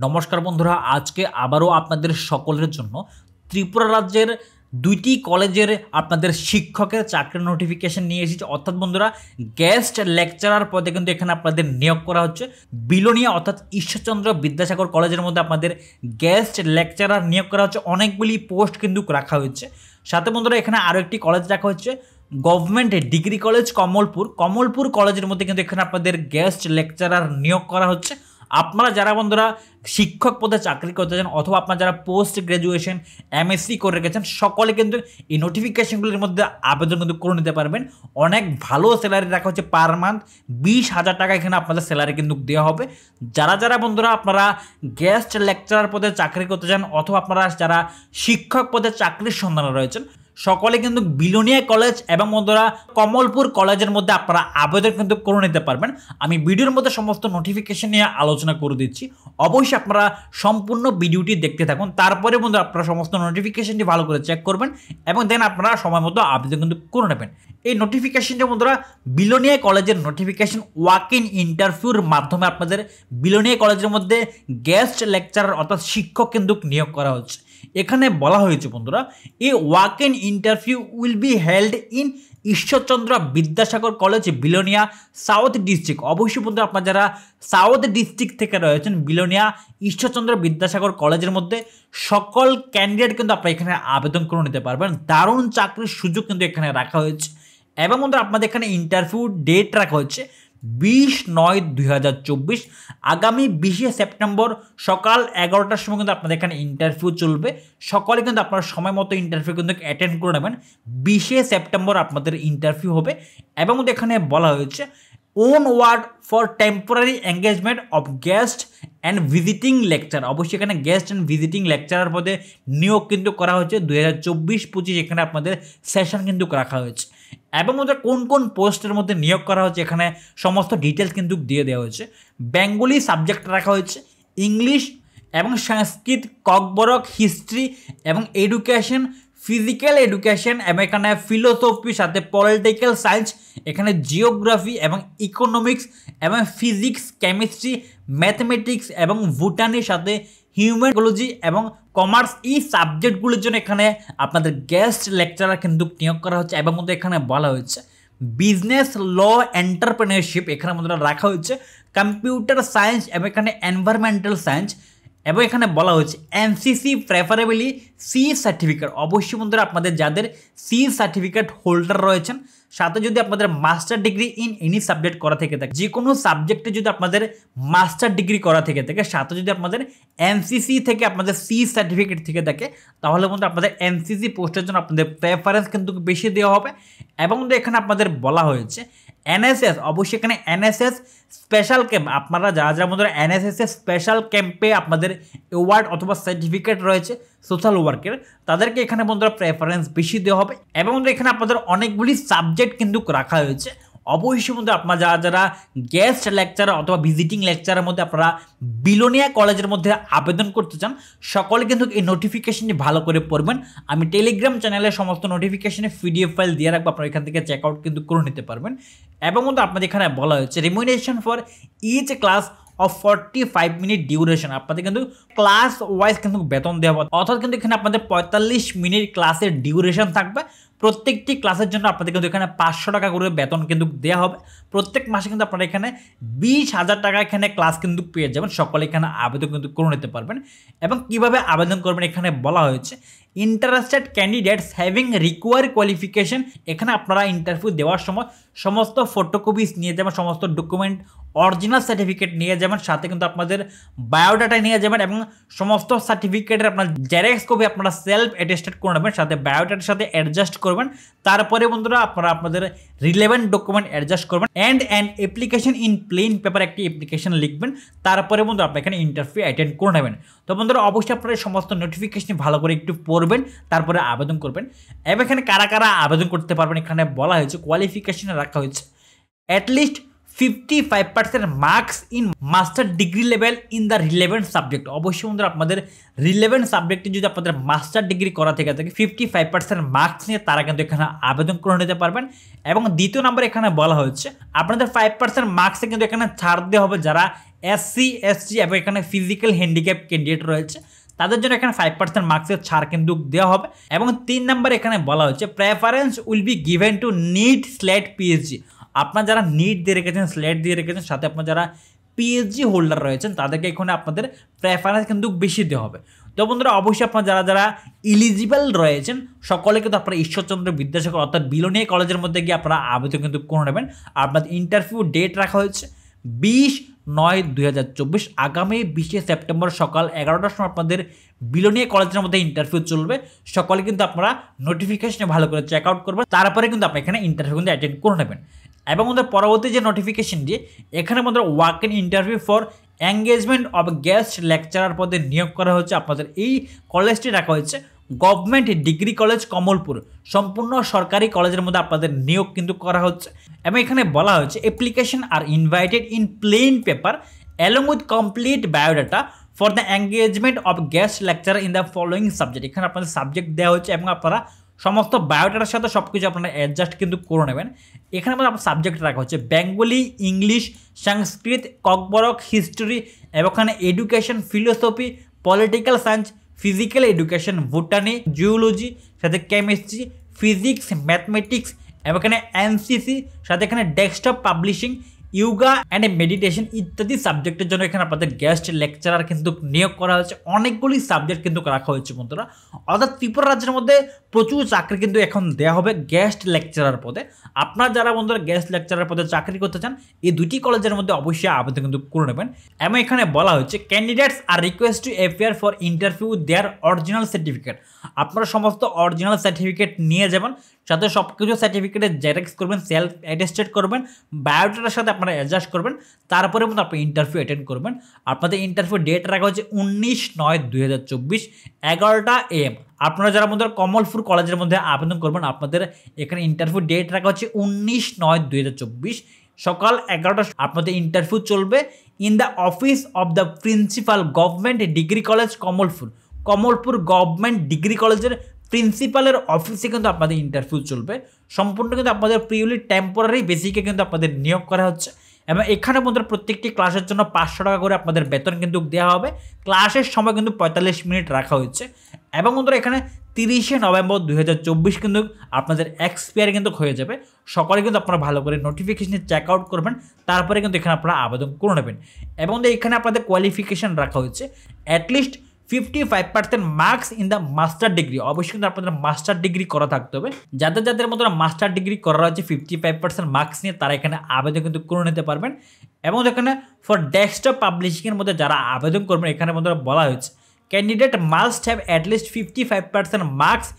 নমস্কার বন্ধুরা, আজকে আবারও আপনাদের সকলের জন্য ত্রিপুরা রাজ্যের দুইটি কলেজের আপনাদের শিক্ষকের চাকরির নোটিফিকেশন নিয়ে এসেছে। অর্থাৎ বন্ধুরা, গেস্ট লেকচারার পদে কিন্তু এখানে আপনাদের নিয়োগ করা হচ্ছে। বিলোনিয়া অর্থাৎ ঈশ্বরচন্দ্র বিদ্যাসাগর কলেজের মধ্যে আপনাদের গেস্ট লেকচারার নিয়োগ করা হচ্ছে। অনেকগুলি পোস্ট কিন্তু রাখা হয়েছে। সাথে বন্ধুরা, এখানে আরও একটি কলেজ রাখা হচ্ছে, গভর্নমেন্ট ডিগ্রি কলেজ কমলপুর কলেজের মধ্যে কিন্তু এখানে আপনাদের গেস্ট লেকচারার নিয়োগ করা হচ্ছে। আপনারা যারা বন্ধুরা শিক্ষক পদে চাকরি করতে চান অথবা আপনারা যারা পোস্ট গ্র্যাজুয়েশন এমএসসি করে রেখেছেন, সকলে কিন্তু এই নোটিফিকেশনগুলির মধ্যে আবেদন কিন্তু করে নিতে পারবেন। অনেক ভালো স্যালারি রাখা হচ্ছে, পার মান্থ 20,000 টাকা এখানে আপনাদের স্যালারি কিন্তু দেওয়া হবে। যারা বন্ধুরা আপনারা গেস্ট লেকচারার পদে চাকরি করতে চান অথবা আপনারা যারা শিক্ষক পদে চাকরির সন্ধানে রয়েছেন, সকলে কিন্তু বিলোনিয়া কলেজ এবং বন্ধুরা কমলপুর কলেজের মধ্যে আপনারা আবেদন কিন্তু করে নিতে পারবেন। আমি ভিডিওর মধ্যে সমস্ত নোটিফিকেশন নিয়ে আলোচনা করে দিচ্ছি, অবশ্যই আপনারা সম্পূর্ণ ভিডিওটি দেখতে থাকুন। তারপরে বন্ধুরা আপনারা সমস্ত নোটিফিকেশনটি ভালো করে চেক করবেন এবং দেন আপনারা সময় মতো আবেদন কিন্তু করে নেবেন। এই নোটিফিকেশনটি বন্ধুরা বিলোনিয়া কলেজের নোটিফিকেশন ওয়াক ইন ইন্টারভিউর মাধ্যমে আপনাদের বিলোনিয়া কলেজের মধ্যে গেস্ট লেকচারার অর্থাৎ শিক্ষক কিন্তু নিয়োগ করা হচ্ছে। এখানে বলা হয়েছে বন্ধুরা, এই walk in interview will be held in Ishwarchandra Vidyasagar college Belonia south district. অবশ্যই বন্ধুরা আপনারা যারা সাউথ ডিস্ট্রিক্ট থেকে রয়েছেন বিলোনিয়া ঈশ্বরচন্দ্র বিদ্যাসাগর কলেজের মধ্যে সকল ক্যান্ডিডেট কিন্তু আপনারা এখানে আবেদন করে নিতে পারবেন। দারুণ চাকরির সুযোগ কিন্তু এখানে রাখা হয়েছে এবং বন্ধুরা আপনাদের এখানে ইন্টারভিউ ডেট রাখা হচ্ছে 20/9/2024। আগামী 20 সেপ্টেম্বর সকাল 11টার সময় কিন্তু আপনাদের এখানে ইন্টারভিউ চলবে। সকলে কিন্তু আপনারা সময় মতো ইন্টারভিউ কিন্তু অ্যাটেন্ড করে নেবেন। 20 সেপ্টেম্বর আপনাদের ইন্টারভিউ হবে এবং এখানে বলা হয়েছে on word for temporary engagement of guest and visiting lecture. অবশ্যই এখানে গেস্ট অ্যান্ড ভিজিটিং লেকচারার পদে নিয়োগ কিন্তু করা হয়েছে। 2024-25 এখানে আপনাদের সেশন কিন্তু রাখা হয়েছে এবং ওদের কোন কোন পোস্টের মধ্যে নিয়োগ করা হচ্ছে এখানে সমস্ত ডিটেলস কিন্তু দিয়ে দেওয়া হয়েছে। বেঙ্গলি সাবজেক্ট রাখা হয়েছে, ইংলিশ এবং সংস্কৃত, ককবরক, হিস্ট্রি এবং এডুকেশন, ফিজিক্যাল এডুকেশন এবং এখানে ফিলোসফি, সাথে পলিটিক্যাল সায়েন্স, এখানে জিওগ্রাফি এবং ইকোনমিক্স এবং ফিজিক্স, কেমিস্ট্রি, ম্যাথমেটিক্স এবং ভুটানির সাথে হিউম্যানোলজি এবং কমার্স, এই সাবজেক্টগুলির জন্য এখানে আপনাদের গেস্ট লেকচারার কিন্তু নিয়োগ করা হচ্ছে। এবং মধ্যে এখানে বলা হয়েছে বিজনেস ল এন্টারপ্রেনারশিপ, এখানে মধ্যে রাখা হয়েছে কম্পিউটার সায়েন্স এবং এখানে এনভায়রনমেন্টাল সায়েন্স এবং এখানে বলা হয়েছে এনসিসি প্রেফারেবলি সি সার্টিফিকেট। অবশ্যই বন্ধুরা আপনাদের যাদের সি সার্টিফিকেট হোল্ডার রয়েছেন, সাথে যদি আপনাদের master degree in any subject করা থেকে থাকে, যে কোনো সাবজেক্টে যদি আপনাদের মাস্টার ডিগ্রি করা থেকে থাকে, সাথে যদি আপনাদের এনসিসি থেকে আপনাদের সি সার্টিফিকেট থেকে থাকে, তাহলে বন্ধু আপনাদের এনসিসি পোস্টের জন্য আপনাদের প্রেফারেন্স কিন্তু বেশি দেওয়া হবে। এবং এখানে আপনাদের বলা হয়েছে এনএসএস, অবশ্যই এখানে এনএসএস স্পেশাল ক্যাম্প, আপনারা যারা বন্ধুরা এনএসএসের স্পেশাল ক্যাম্পে আপনাদের অ্যাওয়ার্ড অথবা সার্টিফিকেট রয়েছে সোশ্যাল ওয়ার্কের, তাদেরকে এখানে বন্ধুরা প্রেফারেন্স বেশি দেওয়া হবে। এবং এখানে আপনাদের অনেকগুলি সাবজেক্ট কিন্তু রাখা হয়েছে। অবশ্যই বন্ধু আপনারা যারা গেস্ট লেকচারার অথবা ভিজিটিং লেকচারের মধ্যে আপনারা বিলোনিয়া কলেজের মধ্যে আবেদন করতে চান, সকলে কিন্তু এই নোটিফিকেশনটি ভালো করে পড়বেন। আমি টেলিগ্রাম চ্যানেলে সমস্ত নোটিফিকেশনে পিডিএফ ফাইল দিয়ে রাখবো, আপনারা এখান থেকে চেক আউট কিন্তু করে নিতে পারবেন। এবং বন্ধু আপনাদের এখানে বলা হয়েছে remuneration for each class of 45 minute duration, আপনাদের কিন্তু ক্লাস ওয়াইজ কিন্তু বেতন দেওয়া হবে। অর্থাৎ কিন্তু এখানে আপনাদের 45 মিনিট ক্লাসের ডিউরেশন থাকবে। প্রত্যেকটি ক্লাসের জন্য আপনাদের কিন্তু এখানে 500 টাকা করে বেতন কিন্তু দেওয়া হবে। প্রত্যেক মাসে কিন্তু আপনারা এখানে 20,000 টাকা এখানে ক্লাস কিন্তু পেয়ে যাবেন। সকলে এখানে আবেদন কিন্তু করে নিতে পারবেন। এবং কিভাবে আবেদন করবেন এখানে বলা হয়েছে interested candidates having required qualification, এখানে আপনারা ইন্টারভিউ দেওয়ার সময় সমস্ত ফটোকপিস নিয়ে যাবেন, সমস্ত ডকুমেন্ট অরিজিনাল সার্টিফিকেট নিয়ে যাবেন, সাথে কিন্তু আপনাদের বায়োডাটা নিয়ে যাবেন এবং সমস্ত সার্টিফিকেটের আপনার জেরক্স কপি আপনারা সেলফ অ্যাটেস্টেড করে নেবেন, সাথে বায়োডাটার সাথে অ্যাডজাস্ট করবেন। তারপরে বন্ধুরা আপনারা আপনাদের রিলেভেন্ট ডকুমেন্ট অ্যাডজাস্ট করবেন and application in plain paper, একটি অ্যাপ্লিকেশন লিখবেন। তারপরে বন্ধুরা আপনি এখানে ইন্টারভিউ অ্যাটেন্ড করে নেবেন। তো বন্ধুরা অবশ্যই আপনারা সমস্ত নোটিফিকেশন ভালো করে একটু পড়বেন, তারপরে আবেদন করবেন। এবং এখানে কারা কারা আবেদন করতে পারবেন এখানে বলা হয়েছে কোয়ালিফিকেশনে রাখা হয়েছে at least 55% marks in master degree level in the relevant subject. অবশ্যই বন্ধুরা আপনাদের রিলেভেন্ট সাবজেক্টে যদি আপনাদের মাস্টার ডিগ্রি করা থেকে থাকে 55% মার্কস নিয়ে তারা কিন্তু এখানে আবেদন করে নিতে পারবেন। এবং দ্বিতীয় নম্বর এখানে বলা হচ্ছে আপনাদের 5% মার্কসে কিন্তু এখানে ছাড় দেওয়া হবে যারা SC ST এবং এখানে ফিজিক্যাল হ্যান্ডিক্যাপ ক্যান্ডিডেট রয়েছে তাদের জন্য এখানে 5% মার্কসের ছাড় কিন্তু দেওয়া হবে। এবং 3 নম্বর এখানে বলা হচ্ছে preference will be given to NET SLET PhD. আপনার যারা নিট দিয়ে রেখেছেন, স্লেট দিয়ে রেখেছেন, সাথে আপনার যারা পিএইচডি হোল্ডার রয়েছেন তাদেরকে এখানে আপনাদের প্রেফারেন্স কিন্তু বেশি দেওয়া হবে। তো বন্ধুরা অবশ্যই আপনার যারা যারা ইলিজিবল রয়েছেন সকলে কিন্তু আপনারা ঈশ্বরচন্দ্র বিদ্যাসাগর অর্থাৎ বিলোনিয়া কলেজের মধ্যে গিয়ে আপনারা আবেদন কিন্তু করে নেবেন। আপনাদের ইন্টারভিউ ডেট রাখা হয়েছে 20/9/2024 আগামী 20 সেপ্টেম্বর সকাল 11টার সময় আপনাদের বিলোনিয়া কলেজের মধ্যে ইন্টারভিউ চলবে। সকলে কিন্তু আপনারা নোটিফিকেশনে ভালো করে চেক আউট করবেন, তারপরে কিন্তু আপনি এখানে ইন্টারভিউ কিন্তু অ্যাটেন্ড করে নেবেন। এবং আমাদের পরবর্তী যে নোটিফিকেশন দিয়ে এখানে আমাদের walk in interview for engagement of guest lecturer পদে নিয়োগ করা হচ্ছে। আপনাদের এই কলেজটি রাখা হয়েছে গভর্নমেন্ট ডিগ্রি কলেজ কমলপুর, সম্পূর্ণ সরকারি কলেজের মধ্যে আপনাদের নিয়োগ কিন্তু করা হচ্ছে। এবং এখানে বলা হয়েছে application are invited in plain paper along with complete biodata for the engagement of guest lecturer in the following subject. এখানে আপনাদের সাবজেক্ট দেওয়া হচ্ছে এবং আপনারা সমস্ত বায়োডাটার সাথে সব কিছু আপনারা অ্যাডজাস্ট কিন্তু করে নেবেন। এখানে আমাদের আপনার সাবজেক্ট রাখা হচ্ছে বেঙ্গলি, ইংলিশ, সংস্কৃত, ককবরক, হিস্ট্রি এবং এখানে education, philosophy, political science, physical education, botany, geology, সাথে কেমিস্ট্রি, ফিজিক্স, ম্যাথমেটিক্স এবং এখানে এনসিসি, সাথে এখানে desktop publishing, yoga and meditation ইত্যাদি সাবজেক্টের জন্য এখানে আপনাদের গেস্ট লেকচারার কিন্তু নিয়োগ করা হয়েছে। অনেকগুলি সাবজেক্ট কিন্তু রাখা হয়েছে বন্ধুরা, অর্থাৎ ত্রিপুরা রাজ্যের মধ্যে প্রচুর চাকরি কিন্তু এখন দেওয়া হবে গেস্ট লেকচারার পদে। আপনারা যারা বন্ধুরা গেস্ট লেকচারার পদে চাকরি করতে চান এই দুটি কলেজের মধ্যে অবশ্যই আবেদন কিন্তু করে নেবেন। এবং এখানে বলা হচ্ছে candidates are request to appear for interview their original certificate. আপনারা সমস্ত অরিজিনাল সার্টিফিকেট নিয়ে যাবেন, সাথে সব কিছু সার্টিফিকেটের জেরক্স করবেন, সেলফ অ্যাটেস্টেড করবেন, বায়োডাটার সাথে আপনারা অ্যাডজাস্ট করবেন, তারপরে মতো আপনি ইন্টারভিউ অ্যাটেন্ড করবেন। আপনাদের ইন্টারভিউ ডেট রাখা হচ্ছে 19/9/2024 11টা AM। আপনারা যারা আমাদের কমলপুর কলেজের মধ্যে আবেদন করবেন আপনাদের এখানে ইন্টারভিউ ডেট রাখা হচ্ছে 19/9/2024 সকাল 11টা। আপনাদের ইন্টারভিউ চলবে in the office of the principal government degree college Kamalpur government degree কলেজের প্রিন্সিপালের অফিসে কিন্তু আপনাদের ইন্টারভিউ চলবে। সম্পূর্ণ কিন্তু আপনাদের পিওরলি টেম্পোরারি বেসিকে কিন্তু আপনাদের নিয়োগ করা হচ্ছে। এবং এখানে আমাদের প্রত্যেকটি ক্লাসের জন্য 500 টাকা করে আপনাদের বেতন কিন্তু দেওয়া হবে। ক্লাসের সময় কিন্তু 45 মিনিট রাখা হয়েছে। এবং বন্ধুরা এখানে 30 নভেম্বর 2024 কিন্তু আপনাদের এক্সপায়ার কিন্তু হয়ে যাবে। সকলে কিন্তু আপনারা ভালো করে নোটিফিকেশনে চেক আউট করবেন, তারপরে কিন্তু এখানে আপনারা আবেদন করে নেবেন। এবং এখানে আপনাদের কোয়ালিফিকেশান রাখা হয়েছে at least 55% marks in the master degree. অবশ্যই কিন্তু আপনাদের মাস্টার ডিগ্রি করা থাকতে হবে। যাদের মধ্যে মাস্টার ডিগ্রি করা রয়েছে 55% মার্কস নিয়ে তারা এখানে আবেদন কিন্তু করে নিতে পারবেন। এবং এখানে ফর ডেস্কটপ পাবলিশিংয়ের মধ্যে যারা আবেদন করবেন এখানে মধ্যে বলা হয়েছে candidate must have at least 55% marks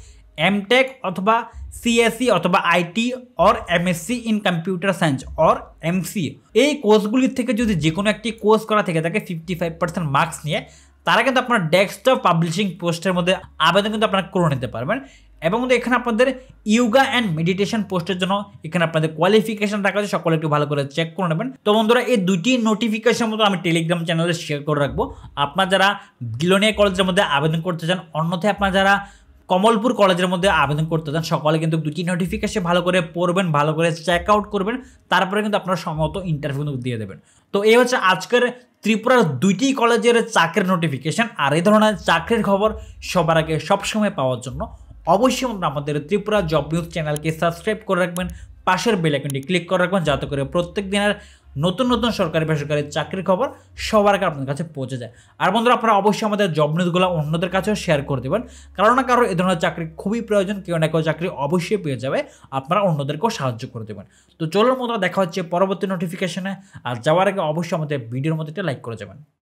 MTech অথবা সিএসসি অথবা IT or MSc in computer science or MC. এই কোর্সগুলির থেকে যদি যে কোনো একটি কোর্স করা থেকে থাকে 55% মার্কস নিয়ে তারা কিন্তু আপনার ডেস্কটপ পাবলিশিং পোস্টের মধ্যে আবেদন কিন্তু আপনারা করে নিতে পারবেন। এবং এখানে আপনাদের ইয়োগা অ্যান্ড মেডিটেশন পোস্টের জন্য এখানে আপনাদের কোয়ালিফিকেশন রাখা আছে, সকলে একটু ভালো করে চেক করে নেবেন। তো বন্ধুরা এই দুটি নোটিফিকেশন মতো আমি টেলিগ্রাম চ্যানেলে শেয়ার করে রাখবো। আপনারা যারা বিলোনিয়া কলেজের মধ্যে আবেদন করতে চান, অন্যথায় আপনারা যারা কমলপুর কলেজের মধ্যে আবেদন করতে চান সকলে কিন্তু দুটি নোটিফিকেশন ভালো করে পড়বেন, ভালো করে চেক আউট করবেন, তারপরে কিন্তু আপনারা সম্মত ইন্টারভিউ দিয়ে দেবেন। তো এই হচ্ছে আজকের ত্রিপুরার দুইটি কলেজের চাকরির নোটিফিকেশান। আর এই ধরনের চাকরির খবর সবার আগে সবসময় পাওয়ার জন্য অবশ্যই আমাদের ত্রিপুরা জব নিউজ চ্যানেলকে সাবস্ক্রাইব করে রাখবেন, পাশের বেল আইকনটি ক্লিক করে রাখবেন যাতে করে প্রত্যেক দিনের নতুন নতুন সরকারি বেসরকারি চাকরির খবর সবার আগে আপনাদের কাছে পৌঁছে যায়। আর বন্ধুরা আপনারা অবশ্যই আমাদের জব নিউজগুলো অন্যদের কাছেও শেয়ার করে দেবেন, কারণ না কারো এই ধরনের চাকরি খুবই প্রয়োজন, কেউ না কেউ চাকরি অবশ্যই পেয়ে যাবে, আপনারা অন্যদেরকেও সাহায্য করে দেবেন। তো চলুন বন্ধুরা দেখা হচ্ছে পরবর্তী নোটিফিকেশনে। আর যাওয়ার আগে অবশ্যই আমাদের ভিডিওর মধ্যে একটা লাইক করে যাবেন।